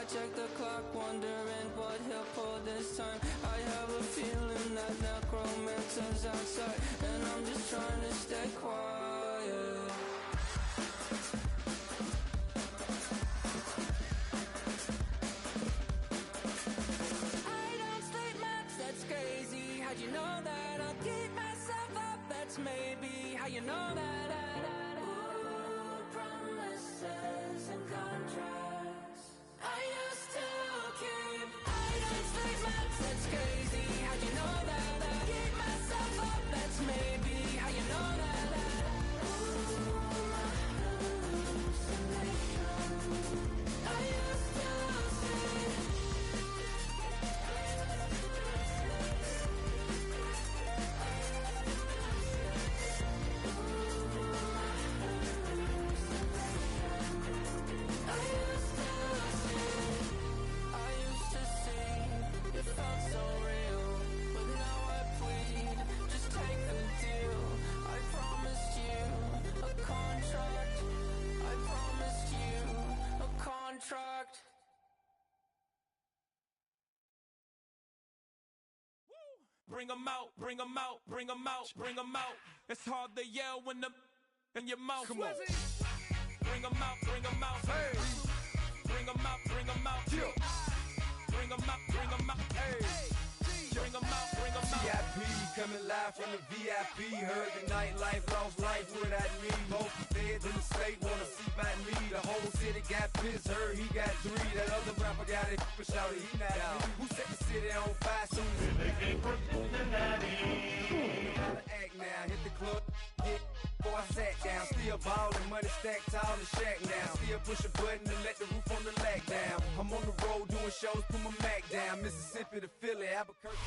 I check the clock, wondering what he'll pull this time. I have a feeling that necromancer's outside, and I'm just trying to stay quiet. I don't sleep much, that's crazy. How'd you know that? I'll keep myself up, that's maybe how you know that. Ooh, promises and contracts I used to keep. I don't sleep much, that's crazy. How'd you know that? Keep myself up, that's maybe how you know that. Ooh, my hallucination I used to see. Bring 'em out, bring 'em out, bring 'em out, bring 'em out. It's hard to yell when the in your mouth. Come on. Bring 'em out, bring 'em out. Hey. Bring 'em out, bring 'em out. Yeah. Bring 'em out, bring 'em out. Hey. Bring 'em out, bring 'em out. VIP coming live from the VIP. Heard the nightlife, lost life without me. Most feds in the state wanna see by me. The whole city got pissed, heard he got 3. That other rapper got it, but shouted he not out. Who set the city on fire soon as they came from Cincinnati? Gotta act now, hit the club, hit. Before I sat down, still ballin', money stacked tall and shack now. Still push a button to let the roof on the lag down. I'm on the road doing shows, put my Mac down. Mississippi to Philly, Albuquerque.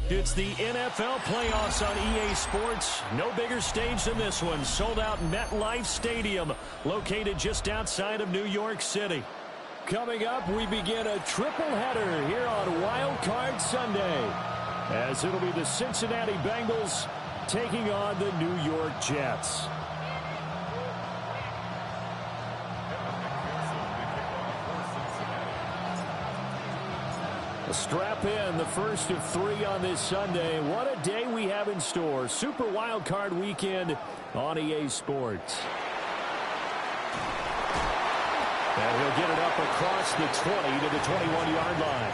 It's the NFL playoffs on EA Sports. No bigger stage than this one. Sold out MetLife Stadium, located just outside of New York City. Coming up, we begin a triple header here on Wild Card Sunday, as it'll be the Cincinnati Bengals taking on the New York Jets. Strap in, the first of 3 on this Sunday. What a day we have in store. Super Wild Card Weekend on EA Sports. And he'll get it up across the 20 to the 21-yard line.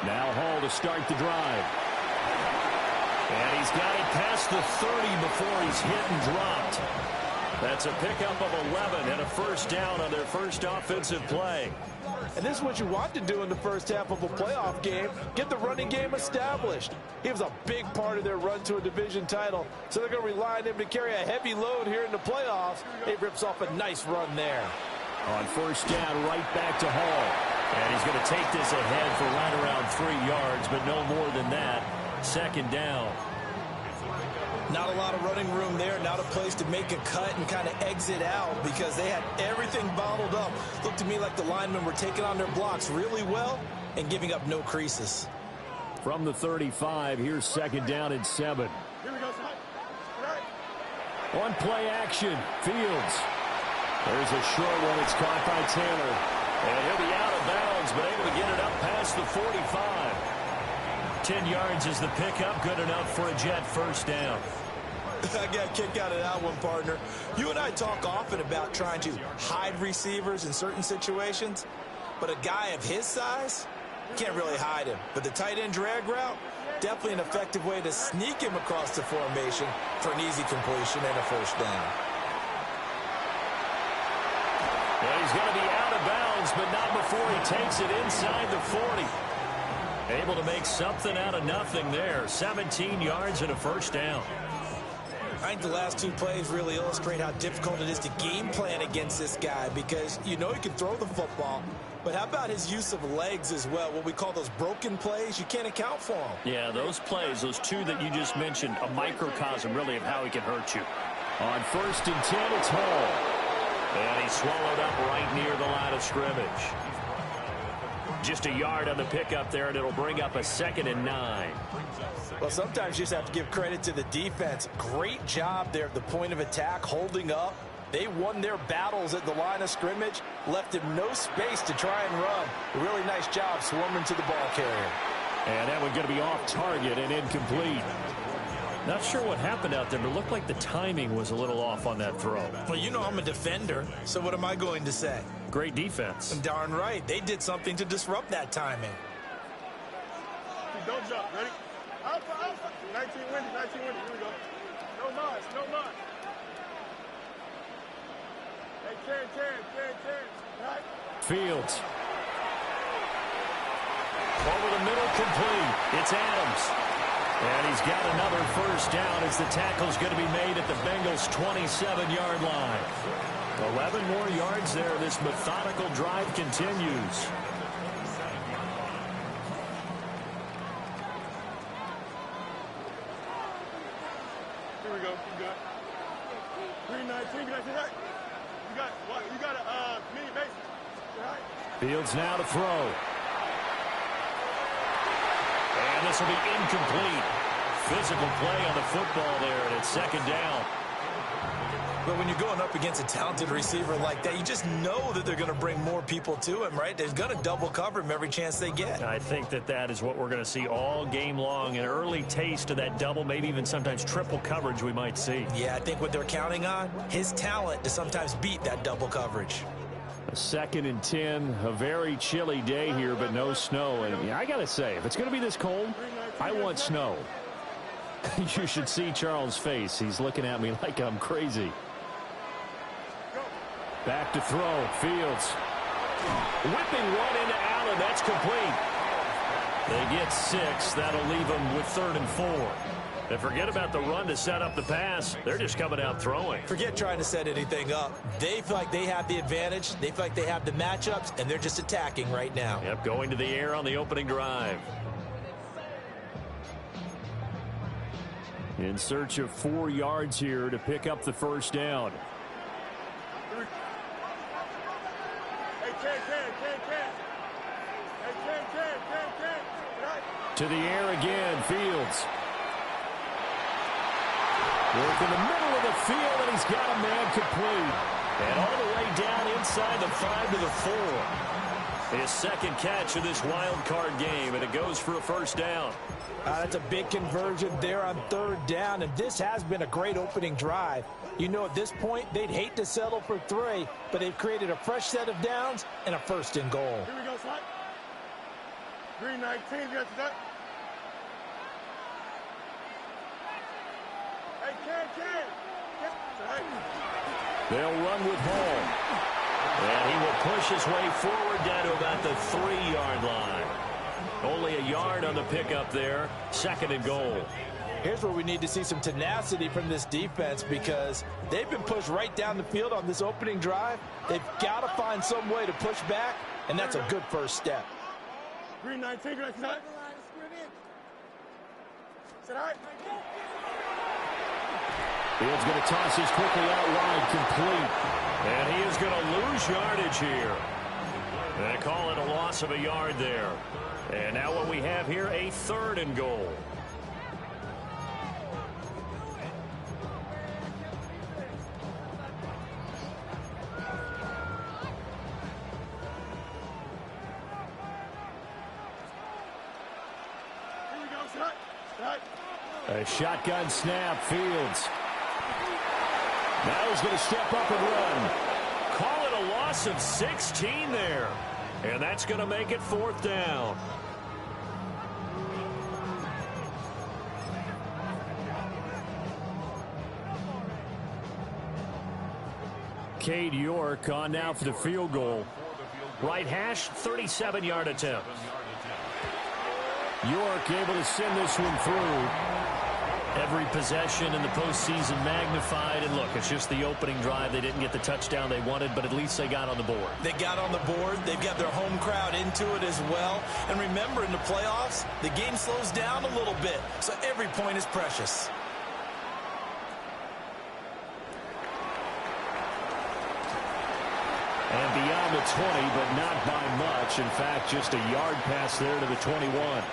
Now Hall to start the drive. And he's got it past the 30 before he's hit and dropped. That's a pickup of 11 and a first down on their first offensive play. And this is what you want to do in the first half of a playoff game. Get the running game established. He was a big part of their run to a division title. So they're going to rely on him to carry a heavy load here in the playoffs. He rips off a nice run there. On first down, right back to Hall. And he's going to take this ahead for right around 3 yards, but no more than that. Second down. Not a lot of running room there. Not a place to make a cut and kind of exit out because they had everything bottled up. Looked to me like the linemen were taking on their blocks really well and giving up no creases. From the 35, here's second down and 7. Here we go, son. Right. On play action, Fields. There's a short one. It's caught by Taylor. And he'll be out of bounds, but able to get it up past the 45. 10 yards is the pickup. Good enough for a Jet first down. I got a kick out of that one, partner. You and I talk often about trying to hide receivers in certain situations, but a guy of his size, can't really hide him. But the tight end drag route, definitely an effective way to sneak him across the formation for an easy completion and a first down. Well, he's going to be out of bounds, but not before he takes it inside the 40. Able to make something out of nothing there. 17 yards and a first down. I think the last two plays really illustrate how difficult it is to game plan against this guy because you know he can throw the football, but how about his use of legs as well? What we call those broken plays, you can't account for them. Yeah, those plays, those two that you just mentioned, a microcosm really of how he can hurt you. On 1st and 10, it's Hall. And he's swallowed up right near the line of scrimmage. Just a yard on the pickup there, and it'll bring up a 2nd and 9. Well, sometimes you just have to give credit to the defense. Great job there at the point of attack, holding up. They won their battles at the line of scrimmage, left him no space to try and run. A really nice job swarming to the ball carrier. And that one's going to be off target and incomplete. Not sure what happened out there, but it looked like the timing was a little off on that throw. Well, you know I'm a defender, so what am I going to say? Great defense. Darn right. They did something to disrupt that timing. Don't jump. Ready? Alpha, alpha. 19 windy, 19 windy. Here we go. No mas, no mas. Hey, 10. Right? Fields. Over the middle, complete. It's Adams. And he's got another first down as the tackle's going to be made at the Bengals' 27-yard line. 11 more yards there. This methodical drive continues. Here we go. You got 319. You got a mini base. Right? Fields now to throw. And this will be incomplete. Physical play on the football there, and it's 2nd down. But when you're going up against a talented receiver like that, you just know that they're going to bring more people to him, right? They're going to double cover him every chance they get. I think that is what we're going to see all game long. An early taste of that double, maybe even sometimes triple coverage we might see. Yeah, I think what they're counting on, his talent to sometimes beat that double coverage. A 2nd and 10, a very chilly day here, but no snow. And yeah, I got to say, if it's going to be this cold, I want snow. You should see Charles' face. He's looking at me like I'm crazy. Back to throw. Fields. Whipping one into Allen. That's complete. They get 6. That'll leave them with 3rd and 4. And forget about the run to set up the pass. They're just coming out throwing. Forget trying to set anything up. They feel like they have the advantage. They feel like they have the matchups, and they're just attacking right now. Yep, going to the air on the opening drive. In search of 4 yards here to pick up the first down. Hey, 10. Right? To the air again, Fields. Work in the middle of the field, and he's got a man complete. And all the way down inside the 5 to the 4. His 2nd catch of this wild card game, and it goes for a first down. That's a big conversion there on 3rd down, and this has been a great opening drive. You know, at this point, they'd hate to settle for 3, but they've created a fresh set of downs and a 1st and goal. Here we go, son. 319. You got that? Hey, 10. They'll run with Hall. And he will push his way forward down to about the 3-yard line. Only a yard on the pickup there. 2nd and goal. Here's where we need to see some tenacity from this defense because they've been pushed right down the field on this opening drive. They've got to find some way to push back, and that's a good first step. 319. You got that? Sit right. Fields going to toss this quickly out wide, complete. And he is going to lose yardage here. They call it a loss of a yard there. And now what we have here, a 3rd and goal. Here we go, son. A shotgun snap, Fields. Now he's going to step up and run. Call it a loss of 16 there. And that's going to make it 4th down. Cade York on now for the field goal. Right hash, 37-yard attempt. York able to send this one through. Every possession in the postseason magnified. And look, it's just the opening drive. They didn't get the touchdown they wanted, but at least they got on the board. They got on the board. They've got their home crowd into it as well. And remember, in the playoffs, the game slows down a little bit, so every point is precious. And beyond the 20, but not by much. In fact, just a yard pass there to the 21.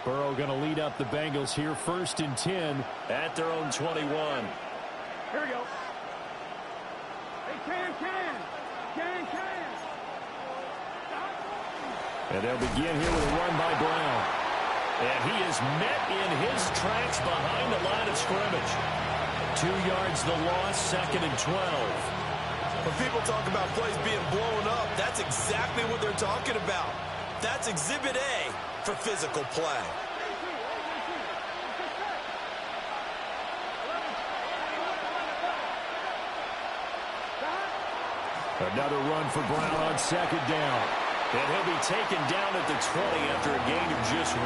Burrow going to lead up the Bengals here, 1st and 10 at their own 21. Here we go. Hey, can. And they'll begin here with a run by Brown. And he is met in his tracks behind the line of scrimmage. 2 yards the loss, 2nd and 12. When people talk about plays being blown up, that's exactly what they're talking about. That's Exhibit A for physical play. Another run for Brown on 2nd down. And he'll be taken down at the 20 after a gain of just 1.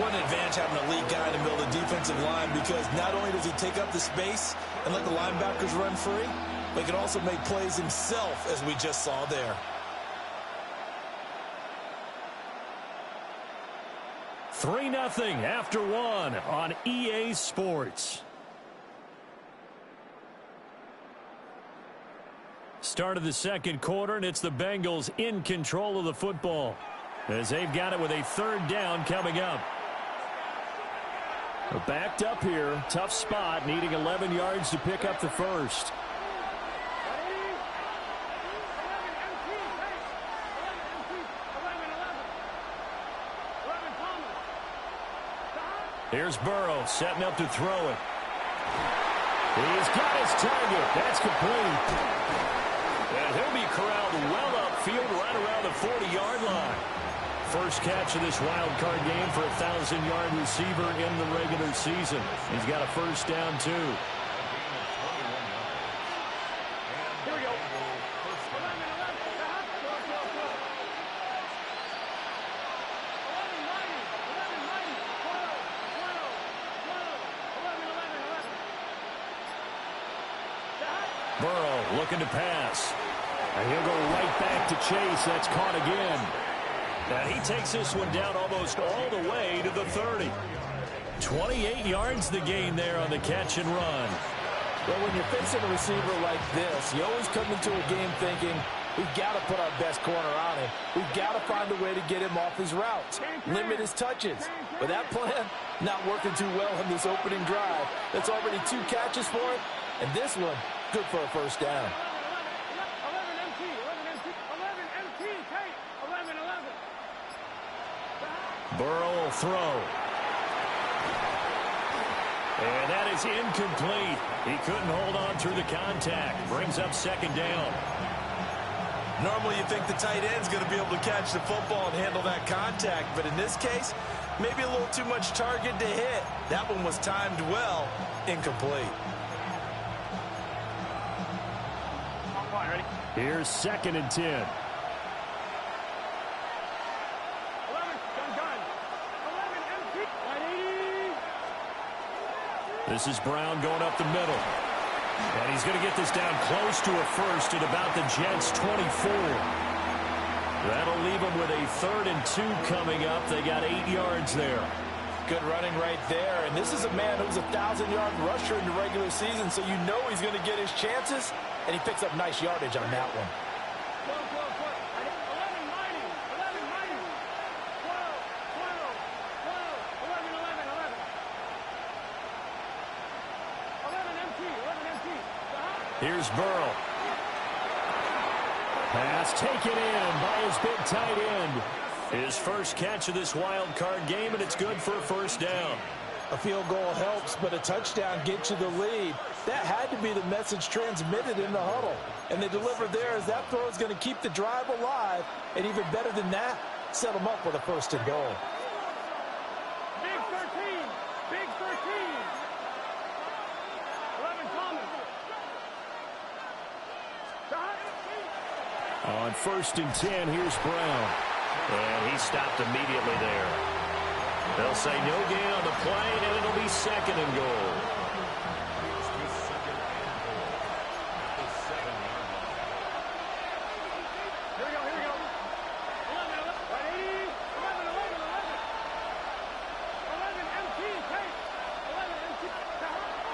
What an advantage having a lead guy in the middle of the defensive line, because not only does he take up the space and let the linebackers run free, but he can also make plays himself, as we just saw there. 3-0 after 1 on EA Sports. Start of the 2nd quarter, and it's the Bengals in control of the football as they've got it with a 3rd down coming up. They're backed up here, tough spot, needing 11 yards to pick up the first. Here's Burrow setting up to throw it. He's got his target. That's complete. And he'll be corralled well upfield right around the 40-yard line. First catch of this wild card game for a 1,000-yard receiver in the regular season. He's got a 1st down, too. Here we go. Burrow looking to pass. And he'll go right back to Chase. That's caught again. And he takes this one down almost all the way to the 30. 28 yards the gain there on the catch and run. Well, when you're facing a receiver like this, you always come into a game thinking, we've got to put our best corner on him. We've got to find a way to get him off his routes, limit his touches. But that plan, not working too well in this opening drive. That's already 2 catches for him, and this one, good for a 1st down. 11 Burrow will throw. And that is incomplete. He couldn't hold on through the contact. Brings up 2nd down. Normally you think the tight end's going to be able to catch the football and handle that contact, but in this case, maybe a little too much target to hit. That one was timed well, incomplete. Ready? Here's 2nd and 10. 11, gun. 11, empty. 180. This is Brown going up the middle. And he's going to get this down close to a 1st at about the Jets' 24. That'll leave them with a 3rd and 2 coming up. They got 8 yards there. Good running right there. And this is a man who's a 1,000-yard rusher in the regular season, so you know he's going to get his chances. And he picks up nice yardage on that one. 11 Here's Burrow. Pass taken in by his big tight end. His first catch of this wild card game, and it's good for a 1st down. A field goal helps, but a touchdown gets you the lead. That had to be the message transmitted in the huddle. And they delivered there as that throw is going to keep the drive alive. And even better than that, set them up with a 1st and goal. Big 13. Big 13. 11 Thomas. On 1st and 10, here's Brown. And he stopped immediately there. They'll say no gain on the play, and it'll be 2nd and goal.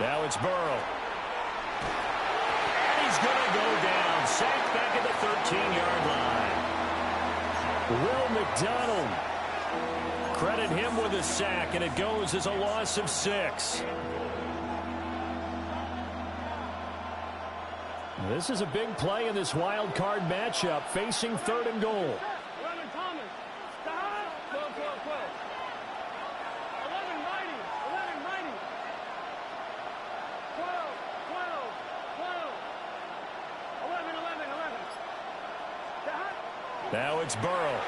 Now it's Burrow. And he's going to go down. Sacked back at the 13-yard line. Will McDonald. Credit him with a sack, and it goes as a loss of 6. This is a big play in this wild card matchup, facing 3rd and goal. Now it's Burrow.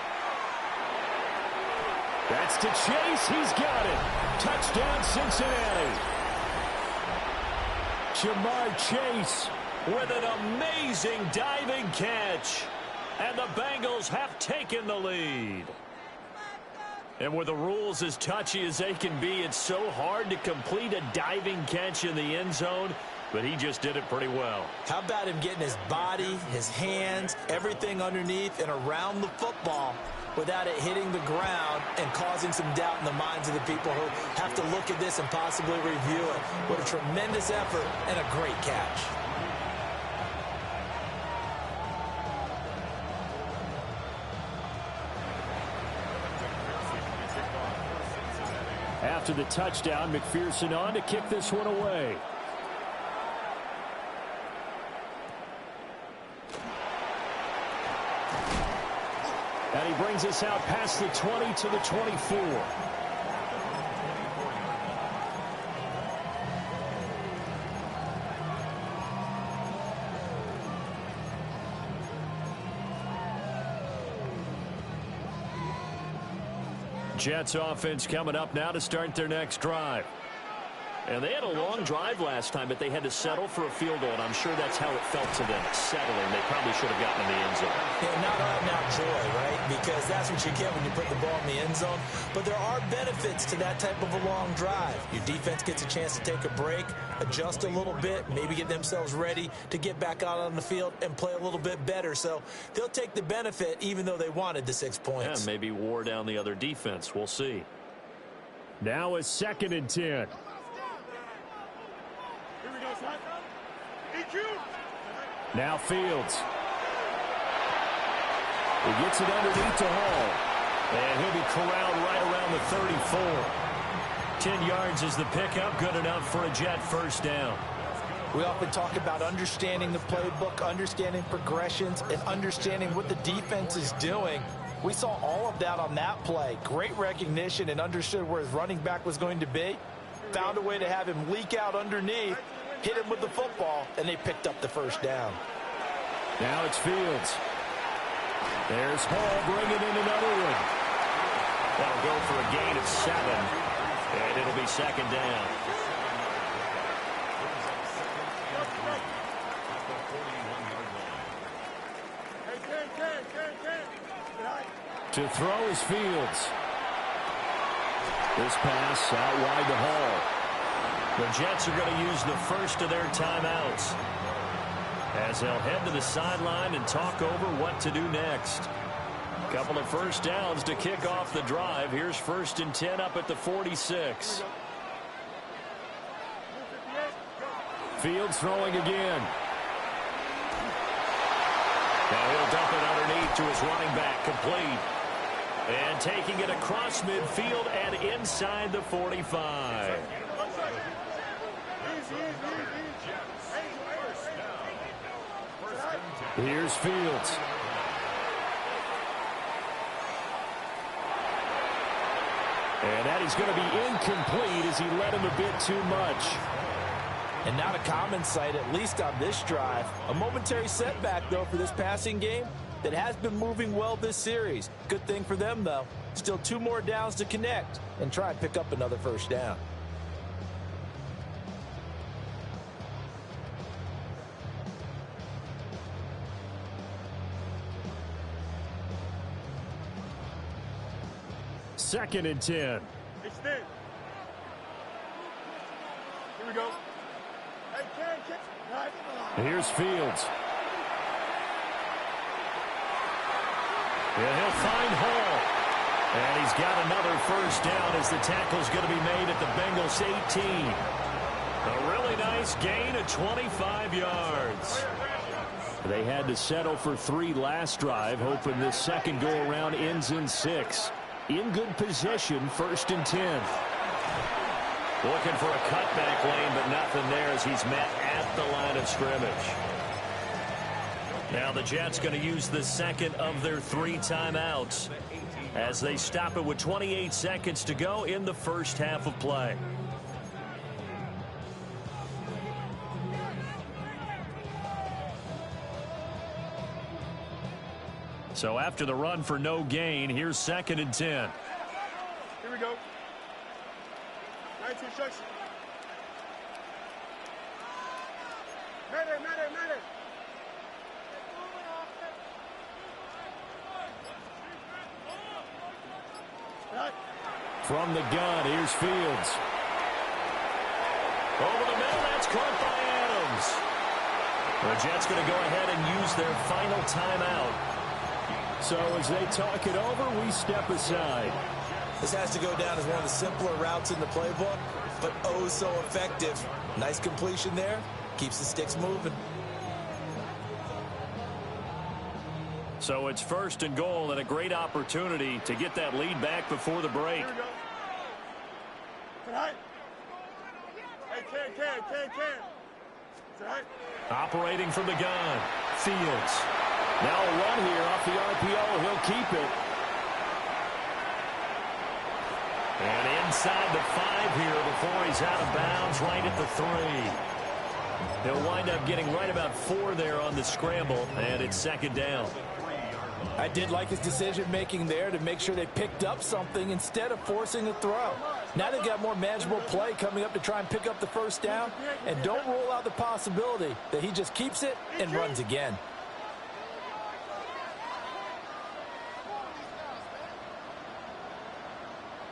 That's to Chase. He's got it. Touchdown, Cincinnati. Jamar Chase with an amazing diving catch. And the Bengals have taken the lead. And with the rules as touchy as they can be, it's so hard to complete a diving catch in the end zone. But he just did it pretty well. How about him getting his body, his hands, everything underneath and around the football without it hitting the ground and causing some doubt in the minds of the people who have to look at this and possibly review it. What a tremendous effort and a great catch. After the touchdown, McPherson on to kick this one away. And he brings us out past the 20 to the 24. Jets offense coming up now to start their next drive. And they had a long drive last time, but they had to settle for a field goal, and I'm sure that's how it felt to them, settling. They probably should have gotten in the end zone. Yeah, not out-and-out joy, right? Because that's what you get when you put the ball in the end zone. But there are benefits to that type of a long drive. Your defense gets a chance to take a break, adjust a little bit, maybe get themselves ready to get back out on the field and play a little bit better. So they'll take the benefit even though they wanted the 6 points. Yeah, maybe wore down the other defense. We'll see. Now it's 2nd and 10. Now Fields. He gets it underneath to Hall. And he'll be corralled right around the 34. 10 yards is the pickup. Good enough for a Jet first down. We often talk about understanding the playbook, understanding progressions, and understanding what the defense is doing. We saw all of that on that play. Great recognition and understood where his running back was going to be. Found a way to have him leak out underneath, hit him with the football, and they picked up the first down. Now it's Fields. There's Hall bringing in another one. That'll go for a gain of 7, and it'll be 2nd down. To throw is Fields. This pass out wide to Hall. The Jets are going to use the first of their timeouts as they'll head to the sideline and talk over what to do next. Couple of first downs to kick off the drive. Here's 1st and 10 up at the 46. Fields throwing again. Now he'll dump it underneath to his running back, complete. And taking it across midfield and inside the 45. Here's Fields. And that is going to be incomplete as he led him a bit too much. And not a common sight, at least on this drive. A momentary setback, though, for this passing game that has been moving well this series. Good thing for them, though. Still 2 more downs to connect and try and pick up another first down. 2nd and 10. Extend. Here we go. Hey, Ken. Right. Here's Fields. And he'll find Hall. And he's got another first down as the tackle's going to be made at the Bengals 18. A really nice gain of 25 yards. They had to settle for 3 last drive, hoping this second go-around ends in 6. In good position, 1st and 10. Looking for a cutback lane, but nothing there as he's met at the line of scrimmage. Now the Jets going to use the second of their 3 timeouts as they stop it with 28 seconds to go in the first half of play. So after the run for no gain, here's 2nd and 10. Here we go. 19 instruction. Madden. Right. From the gun, here's Fields. Over the middle, that's caught by Adams. The Jets going to go ahead and use their final timeout. So as they talk it over, we step aside. This has to go down as one of the simpler routes in the playbook, but oh so effective. Nice completion there. Keeps the sticks moving. So it's 1st and goal and a great opportunity to get that lead back before the break. Here we go. Right. Hey, Ken. Right. Operating from the gun, Fields. Now a run here off the RPO. He'll keep it. And inside the 5 here before he's out of bounds, right at the 3. He'll wind up getting right about 4 there on the scramble, and it's 2nd down. I did like his decision-making there to make sure they picked up something instead of forcing a throw. Now they've got more manageable play coming up to try and pick up the first down, and don't rule out the possibility that he just keeps it and runs again.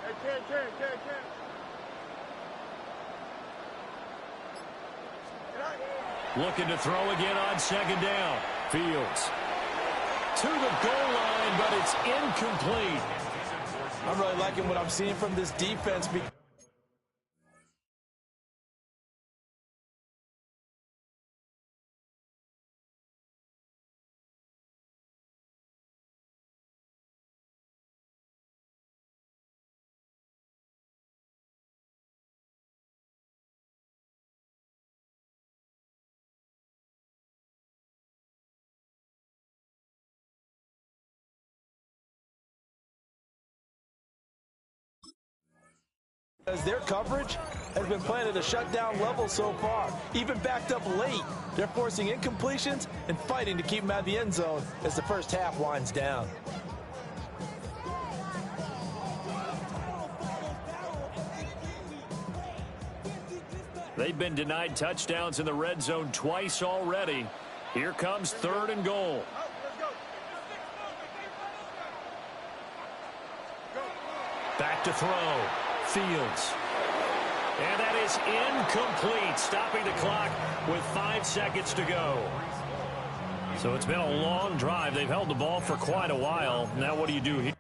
Hey, Ken. Looking to throw again on 2nd down. Fields to the goal line, but it's incomplete. I'm really liking what I'm seeing from this defense. As their coverage has been playing at a shutdown level so far, even backed up late. They're forcing incompletions and fighting to keep them out of the end zone as the first half winds down. They've been denied touchdowns in the red zone twice already. Here comes 3rd and goal. Back to throw. Fields. And that is incomplete, stopping the clock with 5 seconds to go. So it's been a long drive. They've held the ball for quite a while. Now what do you do here?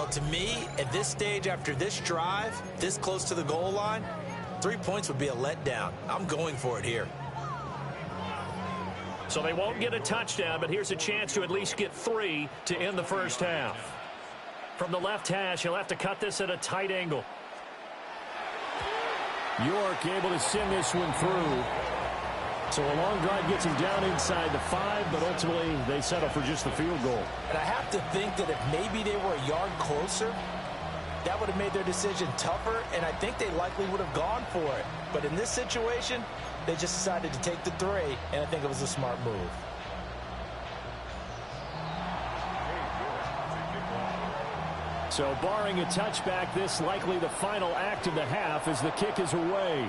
Well, to me, at this stage after this drive, this close to the goal line, 3 points would be a letdown. I'm going for it here. So they won't get a touchdown, but here's a chance to at least get 3 to end the first half. From the left hash, he'll have to cut this at a tight angle. York able to send this one through. So a long drive gets him down inside the 5, but ultimately they settle for just the field goal. And I have to think that if maybe they were a yard closer, that would have made their decision tougher, and I think they likely would have gone for it. But in this situation, they just decided to take the 3, and I think it was a smart move. So barring a touchback, this likely the final act of the half as the kick is away.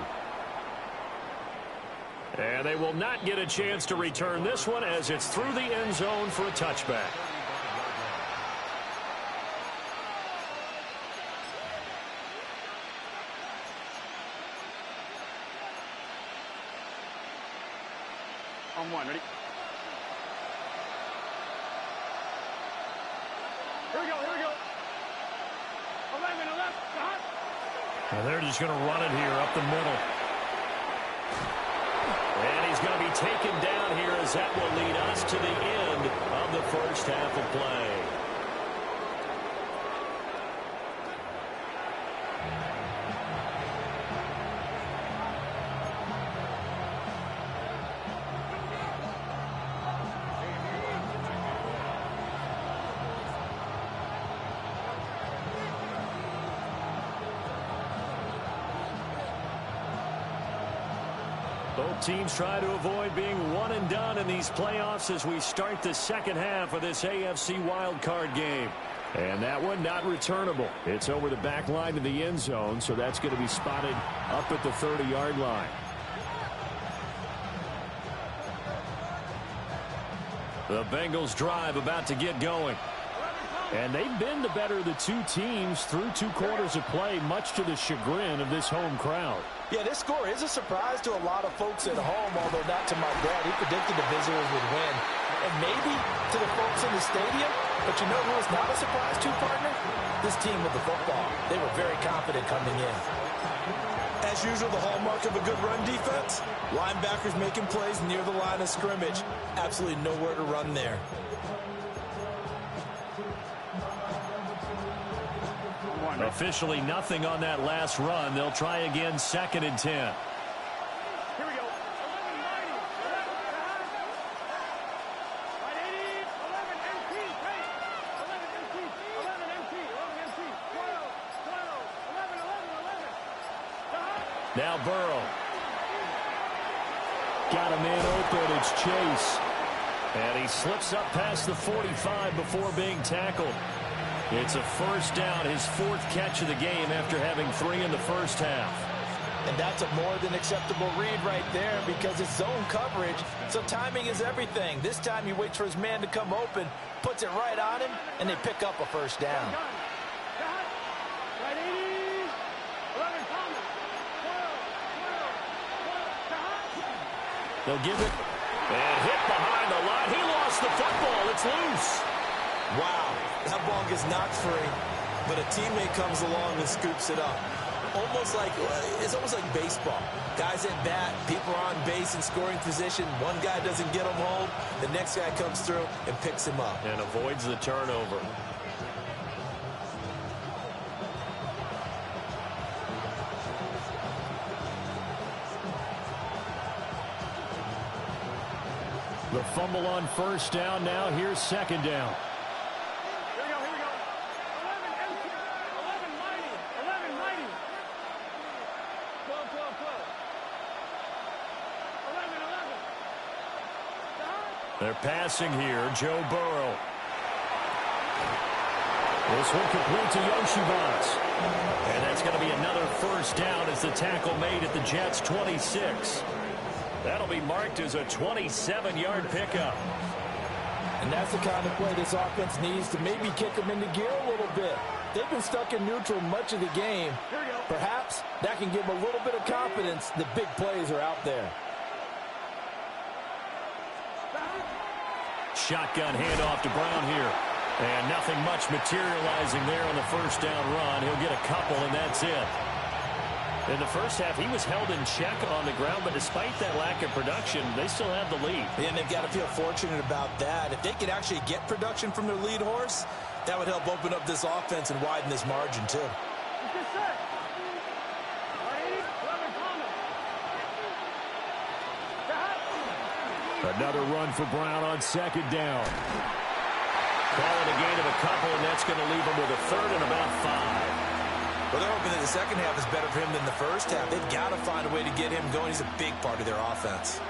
And they will not get a chance to return this one as it's through the end zone for a touchback. On one, ready? Here we go, here we go. 11, left. And they're just going to run it here up the middle. And he's going to be taken down here as that will lead us to the end of the first half of play. Both teams try to avoid being one and done in these playoffs as we start the second half of this AFC wildcard game. And that one not returnable. It's over the back line of the end zone, so that's going to be spotted up at the 30-yard line. The Bengals drive about to get going. And they've been the better of the two teams through 2 quarters of play, much to the chagrin of this home crowd. Yeah, this score is a surprise to a lot of folks at home, although not to my dad. He predicted the visitors would win. And maybe to the folks in the stadium, but you know who was not a surprise to, partner? This team with the football. They were very confident coming in. As usual, the hallmark of a good run defense, linebackers making plays near the line of scrimmage. Absolutely nowhere to run there. Officially nothing on that last run. They'll try again, 2nd and 10. Here we go. 11, 90. 11, right 80. 11, MT. Hey. 11, MT. 11, MT. 11, MT. 12, 12. 11, 11, 11. Now Burrow. Got a man open. It's Chase. And he slips up past the 45 before being tackled. It's a first down, his 4th catch of the game after having 3 in the first half. And that's a more than acceptable read right there because it's zone coverage, so timing is everything. This time he waits for his man to come open, puts it right on him, and they pick up a first down. Right 80. 11, Thomas. 12, 12, 12. They'll give it. And hit behind the line. He lost the football. It's loose. Wow, that ball gets knocked free, but a teammate comes along and scoops it up. It's almost like baseball. Guys at bat, people are on base in scoring position. One guy doesn't get him home. The next guy comes through and picks him up. And avoids the turnover. The fumble on first down. Now here's 2nd down. Here we go, here we go. 11, empty. 11, mighty. 11, mighty. 12, 12, 12. 11, 11. They're passing here. Joe Burrow. This one complete to Yoshivas. And that's going to be another first down as the tackle made at the Jets' 26. That'll be marked as a 27-yard pickup. And that's the kind of play this offense needs to maybe kick them into gear a little bit. They've been stuck in neutral much of the game. Perhaps that can give them a little bit of confidence that big plays are out there. Shotgun handoff to Brown here. And nothing much materializing there on the first down run. He'll get a couple, and that's it. In the first half, he was held in check on the ground, but despite that lack of production, they still have the lead. And they've got to feel fortunate about that. If they could actually get production from their lead horse, that would help open up this offense and widen this margin, too. Another run for Brown on second down. Calling a gain of a couple, and that's going to leave him with a third and about 5. Well, they're hoping that the second half is better for him than the first half. They've got to find a way to get him going. He's a big part of their offense.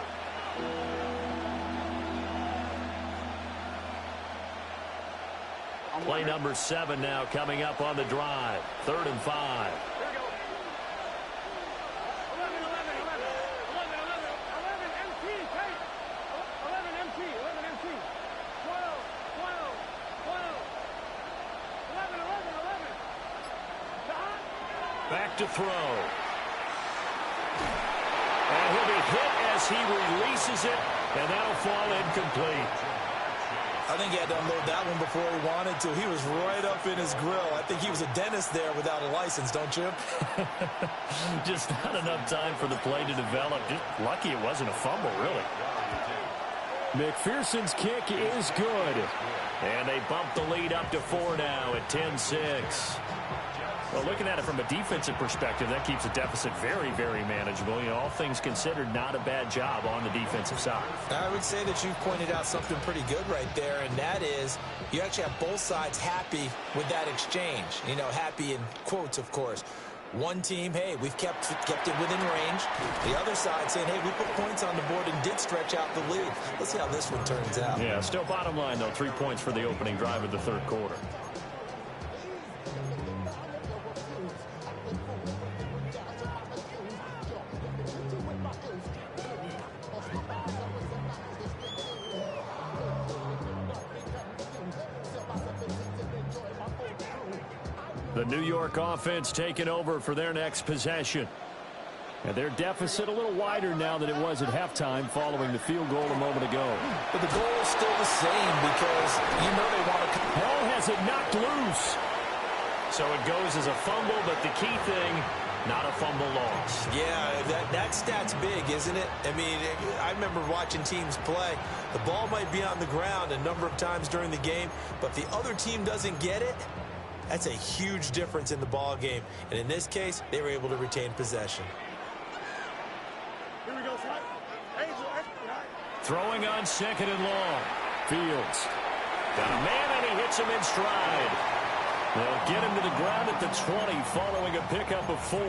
Play number 7 now coming up on the drive. 3rd and 5. Back to throw. And he'll be hit as he releases it, and that'll fall incomplete. I think he had to unload that one before he wanted to. He was right up in his grill. I think he was a dentist there without a license, don't you? Just not enough time for the play to develop. Just lucky it wasn't a fumble, really. McPherson's kick is good. And they bump the lead up to 4 now at 10-6. Well, looking at it from a defensive perspective, that keeps the deficit very, very manageable. You know, all things considered, not a bad job on the defensive side. I would say that you've pointed out something pretty good right there, and that is you actually have both sides happy with that exchange. You know, happy in quotes, of course. One team, hey, we've kept it within range. The other side saying, hey, we put points on the board and did stretch out the lead. Let's see how this one turns out. Yeah, still bottom line, though, 3 points for the opening drive of the third quarter. The New York offense taking over for their next possession. And their deficit a little wider now than it was at halftime following the field goal a moment ago. But the goal is still the same because you know they want to... Hall has it knocked loose. So it goes as a fumble, but the key thing, not a fumble loss. Yeah, that stat's big, isn't it? I mean, I remember watching teams play. The ball might be on the ground a number of times during the game, but if the other team doesn't get it, that's a huge difference in the ball game. And in this case, they were able to retain possession. Here we go, son. Throwing on second and long. Fields. Got a man, and he hits him in stride. They'll get him to the ground at the 20 following a pickup of 4.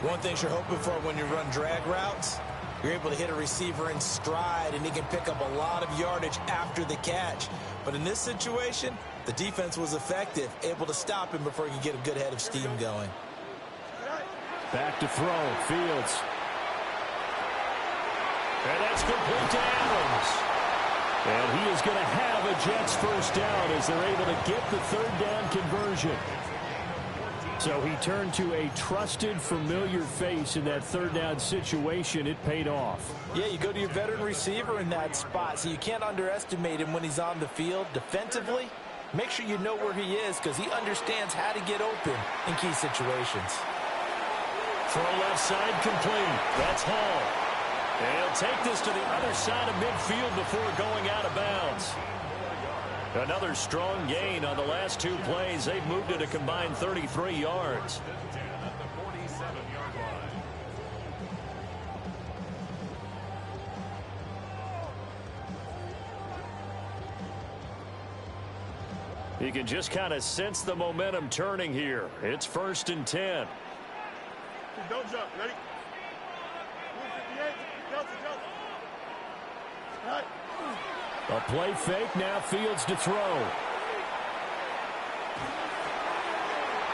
One thing you're hoping for when you run drag routes, you're able to hit a receiver in stride, and he can pick up a lot of yardage after the catch. But in this situation, the defense was effective, able to stop him before he could get a good head of steam going. Back to throw. Fields. And that's complete to Adams. And he is going to have a Jets first down as they're able to get the third down conversion. So he turned to a trusted, familiar face in that third down situation. It paid off. Yeah, you go to your veteran receiver in that spot, so you can't underestimate him when he's on the field. Defensively, make sure you know where he is because he understands how to get open in key situations. Throw left side complete. That's Hall. And he'll take this to the other side of midfield before going out of bounds. Another strong gain on the last 2 plays. They've moved it a combined 33 yards. You can just kind of sense the momentum turning here. It's 1st and 10. Don't jump. Ready? 58. Jump. Right. A play fake, now Fields to throw.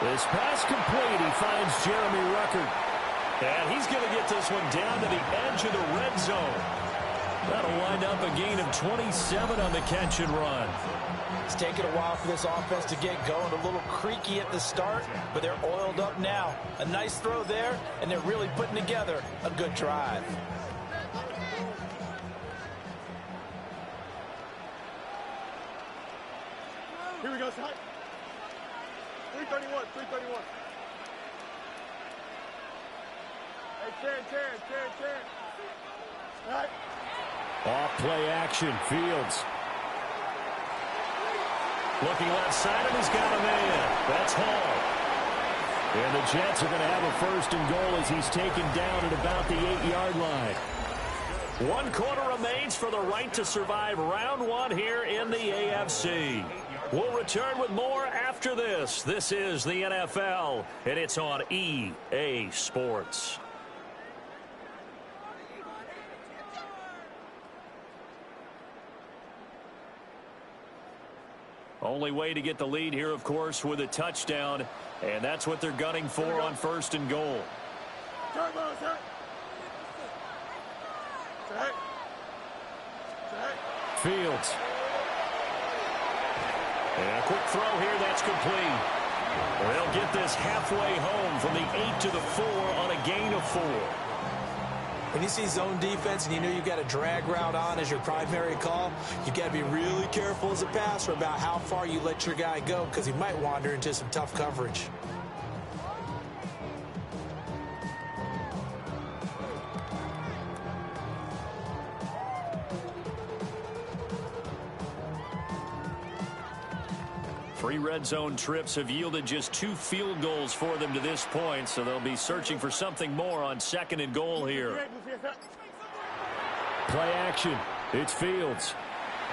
This pass complete, he finds Jeremy Ruckert. And he's going to get this one down to the edge of the red zone. That'll wind up a gain of 27 on the catch and run. It's taken a while for this offense to get going. A little creaky at the start, but they're oiled up now. A nice throw there, and they're really putting together a good drive. 331, 331. Hey, chair. All right. Off play action, Fields. Looking left side, and he's got a man. That's Hall. And the Jets are going to have a first and goal as he's taken down at about the 8-yard line. 1 quarter remains for the right to survive round 1 here in the AFC. We'll return with more after this. This is the NFL, and it's on EA Sports. Only way to get the lead here, of course, with a touchdown, and that's what they're gunning for on first and goal. Fields. And a quick throw here, that's complete. They'll get this halfway home from the 8 to the 4 on a gain of 4. When you see zone defense and you know you've got a drag route on as your primary call, you've got to be really careful as a passer about how far you let your guy go because he might wander into some tough coverage. Three red zone trips have yielded just 2 field goals for them to this point, so they'll be searching for something more on second and goal here. Play action. It's Fields.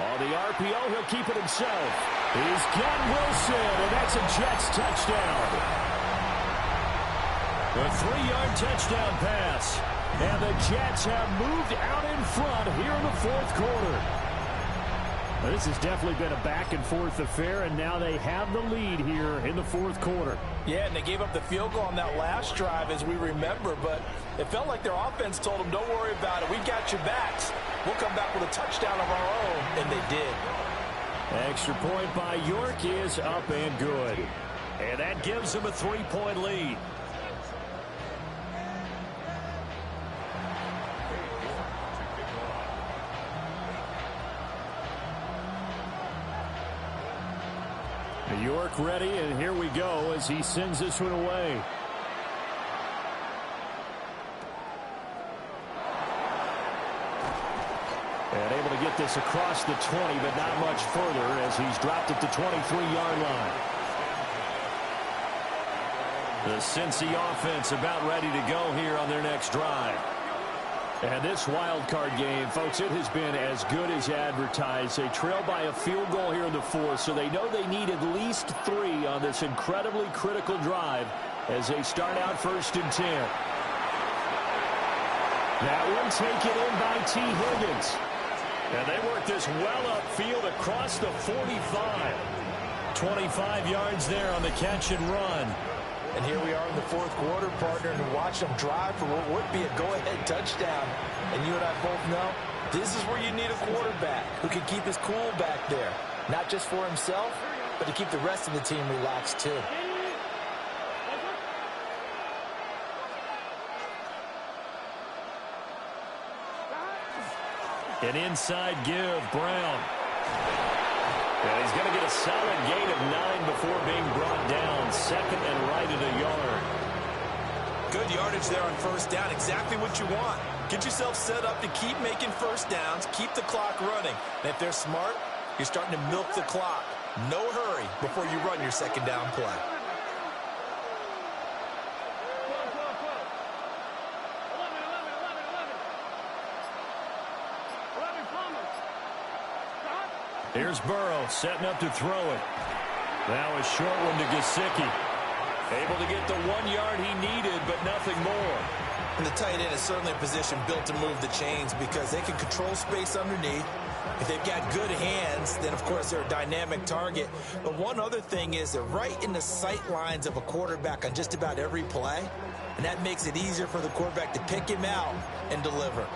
On the RPO, he'll keep it himself. He's got Wilson, and that's a Jets touchdown. A 3-yard touchdown pass. And the Jets have moved out in front here in the 4th quarter. This has definitely been a back-and-forth affair, and now they have the lead here in the 4th quarter. Yeah, and they gave up the field goal on that last drive, as we remember, but it felt like their offense told them, don't worry about it. We got your backs. We'll come back with a touchdown of our own, and they did. Extra point by York is up and good. And that gives them a 3-point lead. York ready, and here we go as he sends this one away. And able to get this across the 20, but not much further as he's dropped it to 23-yard line. The Cincy offense about ready to go here on their next drive. And this wild card game, folks, it has been as good as advertised. They trail by a field goal here in the 4th, so they know they need at least 3 on this incredibly critical drive as they start out 1st and 10. That one taken in by T. Higgins. And they work this well upfield across the 45. 25 yards there on the catch and run. And here we are in the 4th quarter, partner, and watch them drive for what would be a go-ahead touchdown. And you and I both know this is where you need a quarterback who can keep his cool back there. Not just for himself, but to keep the rest of the team relaxed too. An inside give, Brown. And he's going to get a solid gain of 9 before being brought down. 2nd and right at a yard. Good yardage there on 1st down. Exactly what you want. Get yourself set up to keep making 1st downs. Keep the clock running. And if they're smart, you're starting to milk the clock. No hurry before you run your 2nd down play. Here's Burrow setting up to throw it. Now a short one to Gesicki. Able to get the 1 yard he needed, but nothing more. And the tight end is certainly a position built to move the chains because they can control space underneath. If they've got good hands, then of course they're a dynamic target. But one other thing is they're right in the sight lines of a quarterback on just about every play. And that makes it easier for the quarterback to pick him out and deliver.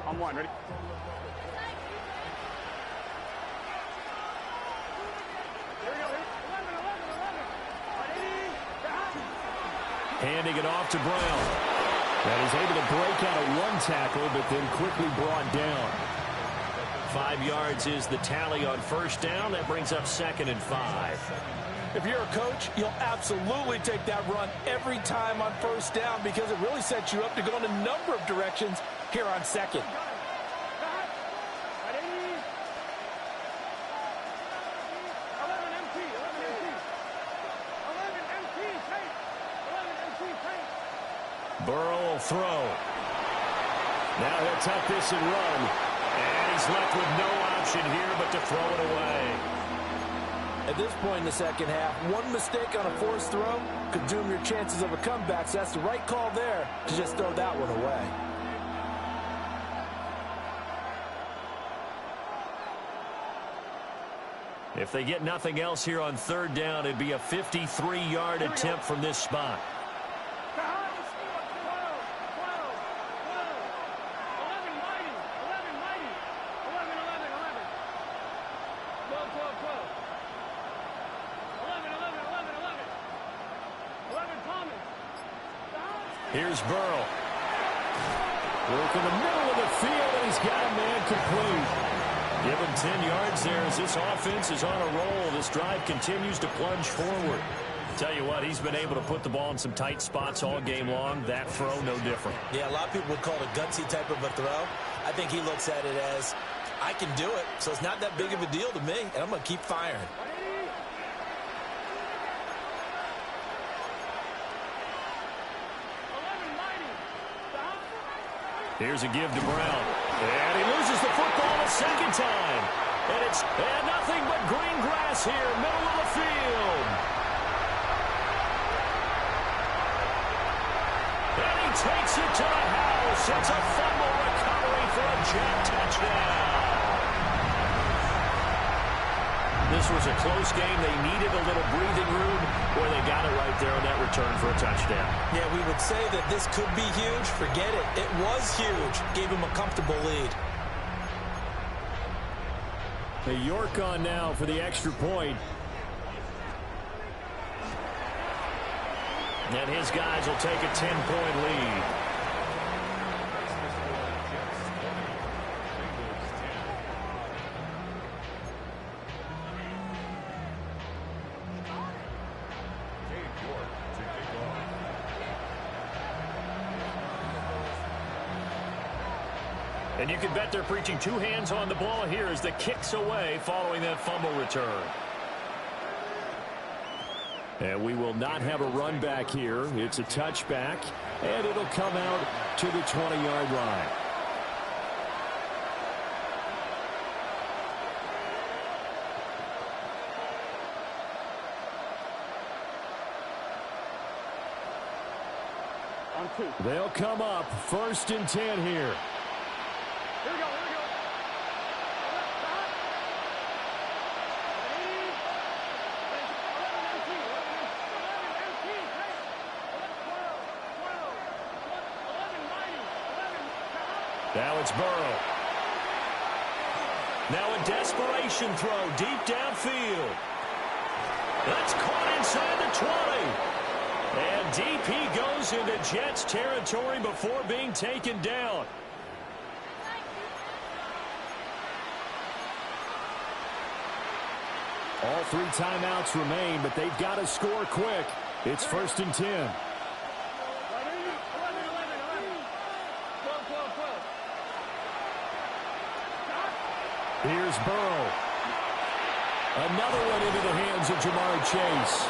On 1, ready? Handing it off to Brown. And he's able to break out of 1 tackle, but then quickly brought down. 5 yards is the tally on first down. That brings up 2nd and 5. If you're a coach, you'll absolutely take that run every time on first down because it really sets you up to go in a number of directions here on second. Burrow will throw. Now he'll tuck this and run. And he's left with no option here but to throw it away. At this point in the second half, one mistake on a forced throw could doom your chances of a comeback. So that's the right call there to just throw that one away. If they get nothing else here on third down, it'd be a 53-yard attempt from this spot. Here's Burrow. Work in the middle of the field, and he's got a man complete. Give him 10 yards there as this offense is on a roll. This drive continues to plunge forward. Tell you what, he's been able to put the ball in some tight spots all game long. That throw, no different. Yeah, a lot of people would call it a gutsy type of a throw. I think he looks at it as, I can do it, so it's not that big of a deal to me, and I'm going to keep firing. Here's a give to Brown. And he loses the football a second time. And it's nothing but green grass here, middle of the field. And he takes it to the house. It's a fumble recovery for a Jet touchdown. This was a close game. They needed a little breathing room. Boy, they got it right there on that return for a touchdown. Yeah, we would say that this could be huge. Forget it. It was huge. Gave him a comfortable lead. York on now for the extra point. And his guys will take a 10-point lead. And you can bet they're preaching two hands on the ball here as the kick's away following that fumble return. And we will not have a run back here. It's a touchback, and it'll come out to the 20-yard line. They'll come up 1st and 10 here. Here we go, here we go. Now it's Burrow. Now a desperation throw deep downfield. That's caught inside the 20. And deep he goes into Jets territory before being taken down. All 3 timeouts remain, but they've got to score quick. It's 1st and 10. Here's Burrow. Another one into the hands of Jamar Chase.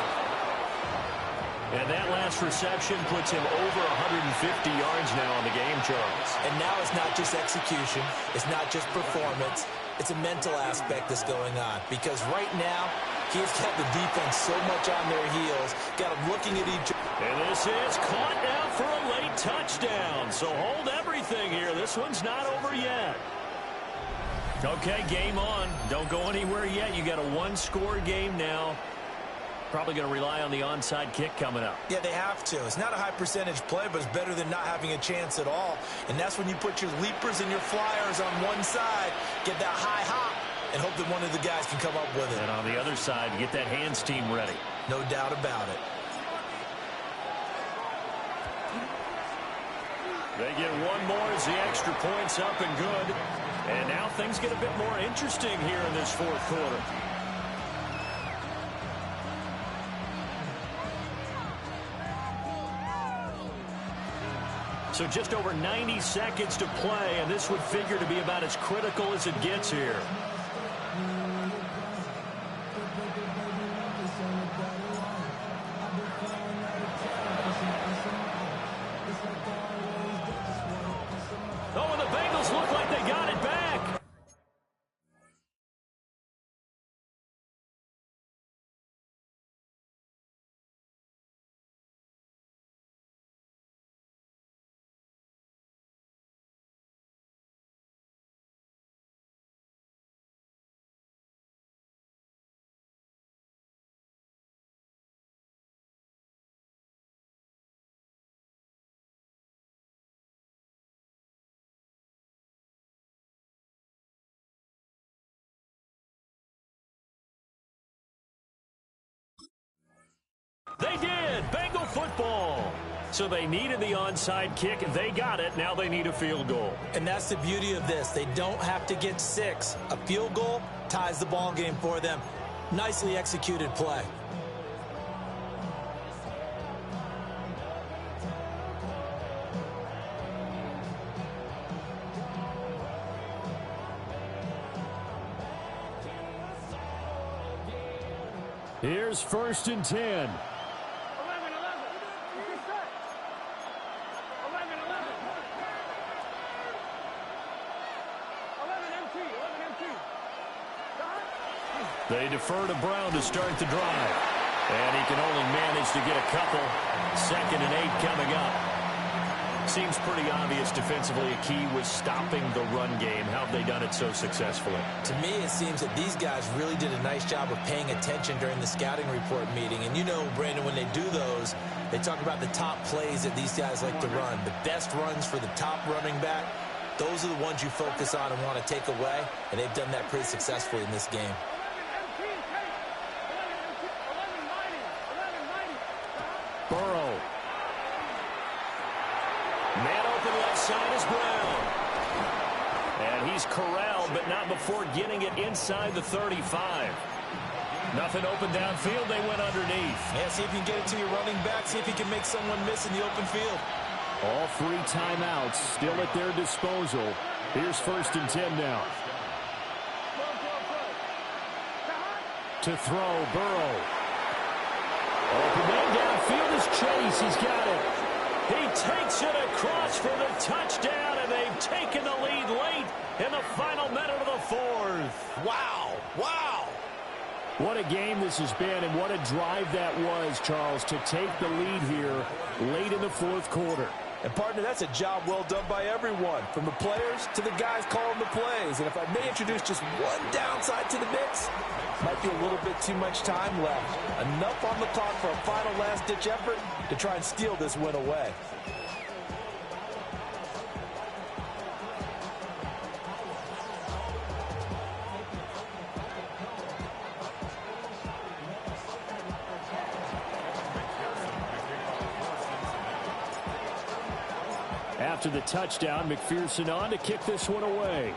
And that last reception puts him over 150 yards now on the game, Charles. And now it's not just execution. It's not just performance. It's a mental aspect that's going on. Because right now, he's got the defense so much on their heels. Got them looking at each other. And this is caught now for a late touchdown. So hold everything here. This one's not over yet. Okay, game on. Don't go anywhere yet. You got a one-score game now. Probably going to rely on the onside kick coming up. Yeah, they have to. It's not a high percentage play, but it's better than not having a chance at all. And that's when you put your leapers and your flyers on one side, get that high hop, and hope that one of the guys can come up with it. And on the other side, get that hands team ready. No doubt about it. They get one more as the extra point's up and good. And now things get a bit more interesting here in this fourth quarter. So just over 90 seconds to play, and this would figure to be about as critical as it gets here. Oh, and the Bengals look like they got it back. They did. Bengal football. So they needed the onside kick. They got it. Now they need a field goal. And that's the beauty of this. They don't have to get 6. A field goal ties the ball game for them. Nicely executed play. Here's 1st and 10. 11-11. They defer to Brown to start the drive. And he can only manage to get a couple. 2nd and 8 coming up. Seems pretty obvious defensively a key was stopping the run game. How have they done it so successfully? To me, it seems that these guys really did a nice job of paying attention during the scouting report meeting. And you know, Brandon, when they do those, they talk about the top plays that these guys like to run. The best runs for the top running back. Those are the ones you focus on and want to take away. And they've done that pretty successfully in this game. Burrow. Man open left side is Brown. And he's corralled, but not before getting it inside the 35. Nothing open downfield. They went underneath. Yeah, see if you can get it to your running back. See if you can make someone miss in the open field. All 3 timeouts still at their disposal. Here's 1st and 10 now. To throw, Burrow. Open man downfield is Chase. He's got it. He takes it across for the touchdown, and they've taken the lead late in the final minute of the 4th. Wow. Wow. What a game this has been, and what a drive that was, Charles, to take the lead here late in the 4th quarter. And, partner, that's a job well done by everyone, from the players to the guys calling the plays. And if I may introduce just one downside to the mix, might be a little bit too much time left. Enough on the clock for a final last-ditch effort to try and steal this win away. After the touchdown, McPherson on to kick this one away.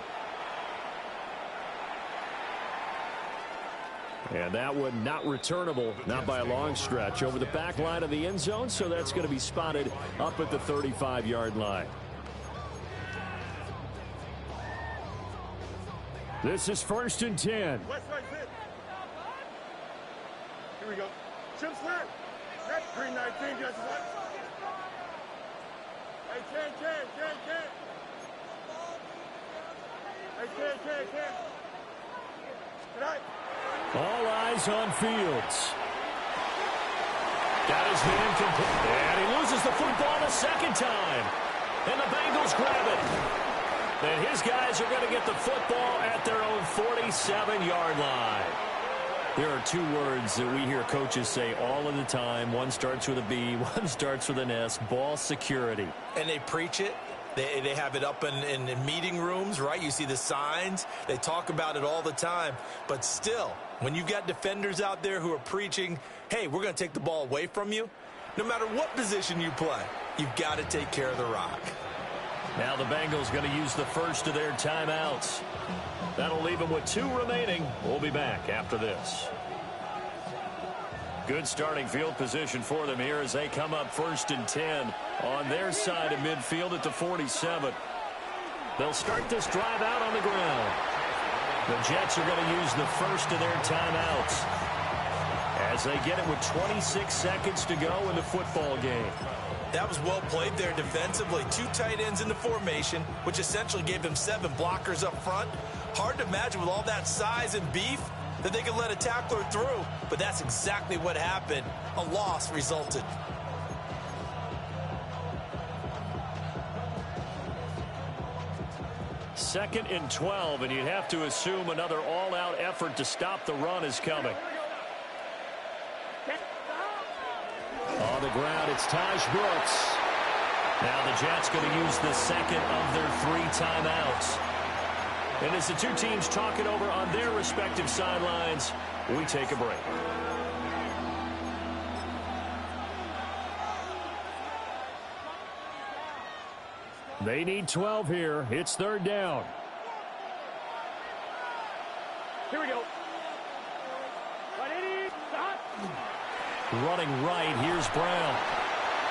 And that one not returnable, not by a long stretch, over the back line of the end zone, so that's going to be spotted up at the 35-yard line. This is 1st and 10. West side hit. Here we go. Chip slant. That's 319. Just like. Hey, Ken. Hey, Ken. Tonight. All eyes on Fields. Got his hand complete. And he loses the football the 2nd time. And the Bengals grab it. And his guys are going to get the football at their own 47-yard line. There are 2 words that we hear coaches say all of the time. One starts with a B, one starts with an S, ball security. And they preach it. They have it up in meeting rooms, right? You see the signs. They talk about it all the time. But still, when you've got defenders out there who are preaching, hey, we're going to take the ball away from you, no matter what position you play, you've got to take care of the rock. Now the Bengals going to use the first of their timeouts. That'll leave them with 2 remaining. We'll be back after this. Good starting field position for them here as they come up 1st and 10 on their side of midfield at the 47. They'll start this drive out on the ground. The Jets are going to use the first of their timeouts as they get it with 26 seconds to go in the football game. That was well played there defensively. 2 tight ends in the formation, which essentially gave them 7 blockers up front. Hard to imagine with all that size and beef that they could let a tackler through, but that's exactly what happened. A loss resulted. Second and 12, and you'd have to assume another all-out effort to stop the run is coming. On the ground, it's Taj Brooks. Now the Jets going to use the second of their 3 timeouts. And as the 2 teams talk it over on their respective sidelines, we take a break. They need 12 here. It's 3rd down. Here we go. Running right, here's Brown.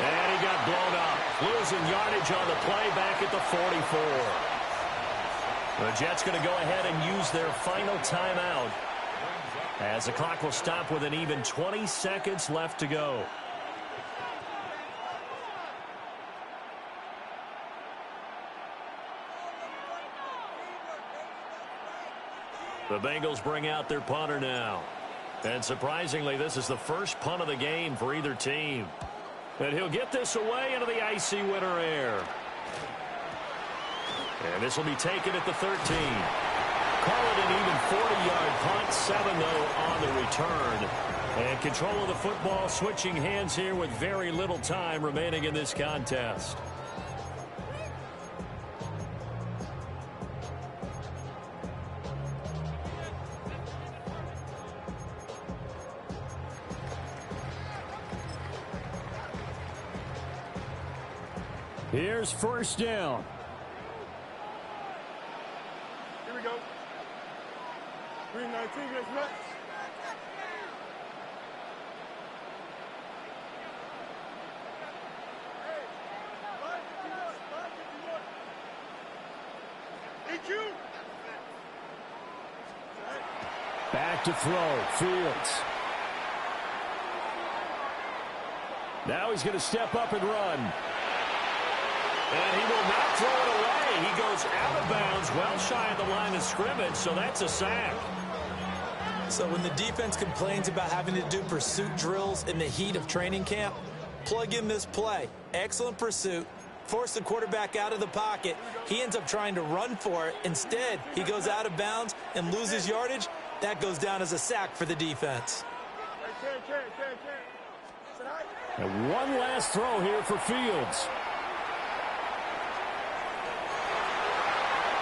And he got blown up. Losing yardage on the play back at the 44. The Jets going to go ahead and use their final timeout as the clock will stop with an even 20 seconds left to go. The Bengals bring out their punter now. And surprisingly, this is the first punt of the game for either team. And he'll get this away into the icy winter air. And this will be taken at the 13. Call it an even 40-yard punt, 7 though on the return. And control of the football switching hands here with very little time remaining in this contest. Here's 1st down. Here we go. 319 against Mets. Back to throw. Fields. Now he's going to step up and run. And he will not throw it away. He goes out of bounds, well shy of the line of scrimmage, so that's a sack. So when the defense complains about having to do pursuit drills in the heat of training camp, plug in this play. Excellent pursuit. Force the quarterback out of the pocket. He ends up trying to run for it. Instead, he goes out of bounds and loses yardage. That goes down as a sack for the defense. And one last throw here for Fields.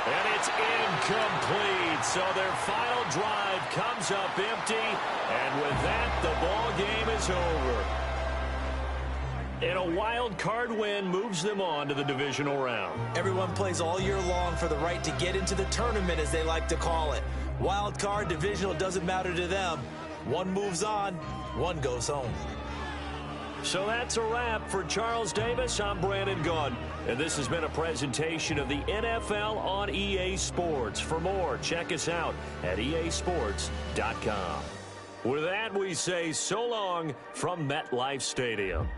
And it's incomplete. So their final drive comes up empty. And with that, the ball game is over. And a wild card win moves them on to the divisional round. Everyone plays all year long for the right to get into the tournament, as they like to call it. Wild card, divisional, doesn't matter to them. One moves on, one goes home. So that's a wrap for Charles Davis. I'm Brandon Gunn, and this has been a presentation of the NFL on EA Sports. For more, check us out at easports.com. With that, we say so long from MetLife Stadium.